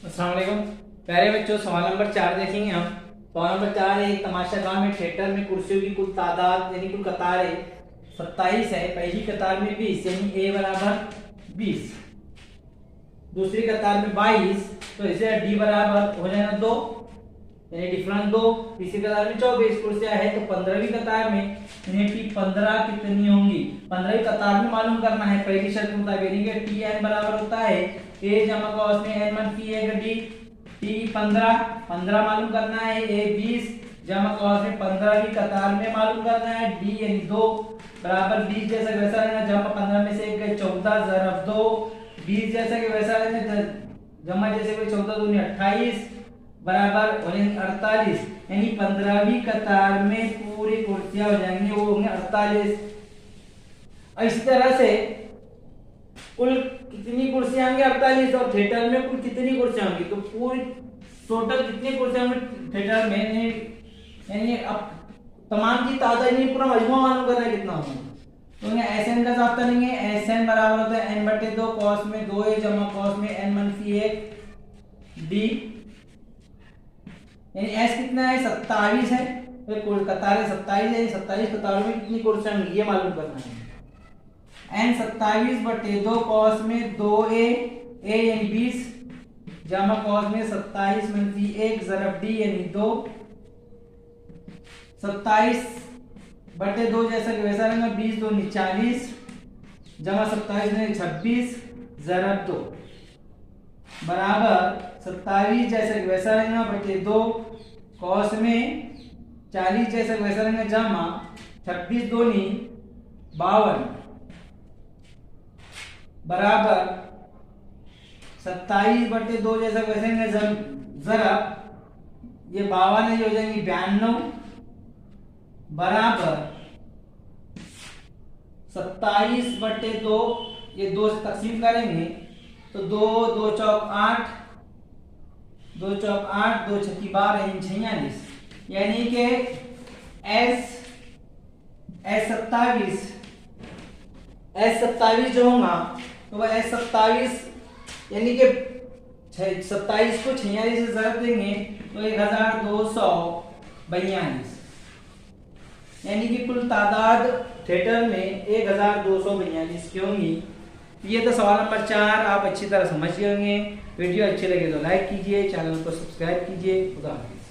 अस्सलाम वालेकुम। प्यारे बच्चों, सवाल नंबर 4 देखेंगे हम। सवाल नंबर 4 है, एक तमाशागाह में थिएटर में कुर्सियों की कुल तादाद यानी कुल कतारें 27 है। पहली कतार में 20 यानी ए बराबर 20, दूसरी कतार में 22 तो इसे डी बराबर हो जाएगा 2 यानी डिफरेंस 2। तीसरी कतार में 24 कुर्सियां है तो 15वीं कतार में यानी टी 15 कितनी होंगी, 15वीं कतार में मालूम करना है। पहली शर्त के मुताबिक यानी कि टी एन बराबर होता है ए जमा कॉस में एन मनफी एक डी। टी 15 मालूम करना है, ए 20 जमा कॉस में 15वीं कतार में मालूम करना है डी यानी 2 बराबर 20 जैसा वैसा रहना, जमा 15 में से एक गए 14 ज़रब 2, 20 जैसा कि वैसा रहना, जमा जैसे कोई 14 दूनी 28 बराबर हो जाएंगे 48 यानी 15वीं कतार में पूरी कुर्सियां हो जाएंगी वो होंगे 48। इसी तरह से कुल कितनी कुर्सियां होंगी 48 और थिएटर में कुल कितनी कुर्सियां होंगी तो पूरी टोटल कितनी कुर्सियां होंगी थिएटर में यानी अब तमाम की तादाद यानी पूरा मजमूआ मालूम करना है कितना होगा। तो एस एन का जाब्ता नहीं है, एस एन बराबर होता है एन बटे 2 कॉस में 2a जमा कॉस में एन मनफी 1 डी यानी एस कितना है 27 है तो कुल कतारें 27 है, 27 कतारों में कितनी कुर्सियां होंगी ये मालूम करना है। एन 27 बटे 2 कॉस में 2a a यानी 20 जमा कॉस में 27 मनफी 1 ज़रब डी यानी 2, 27 बटे 2 जैसा कि वैसा रहेगा 20 2 40 जमा 27 में 26 ज़रब 2 बराबर 27 जैसा कि वैसा रहेगा बटे 2 कॉस में 40 जैसा कि वैसा रहेगा जमा 26 दूनी 52 बराबर 27 बटे 2 जैसा कि वैसा रहेगा ज़रब ये 52 हो जाएंगी 92 बराबर 27 बटे 2 ये 2 से तकसीम करेंगे तो 2 2 चौक 8 2 चौक 8 2 छक्की 12 46 यानी कि एस 27 जो होगा तो वह एस 27 यानी कि 27 को 46 से ज़रब देंगे तो 1242 यानी कि कुल तादाद थिएटर में 1242 की होंगी। ये तो सवाल नंबर 4 आप अच्छी तरह समझ गए होंगे। वीडियो अच्छे लगे तो लाइक कीजिए, चैनल को सब्सक्राइब कीजिए। खुदा हाफिज़।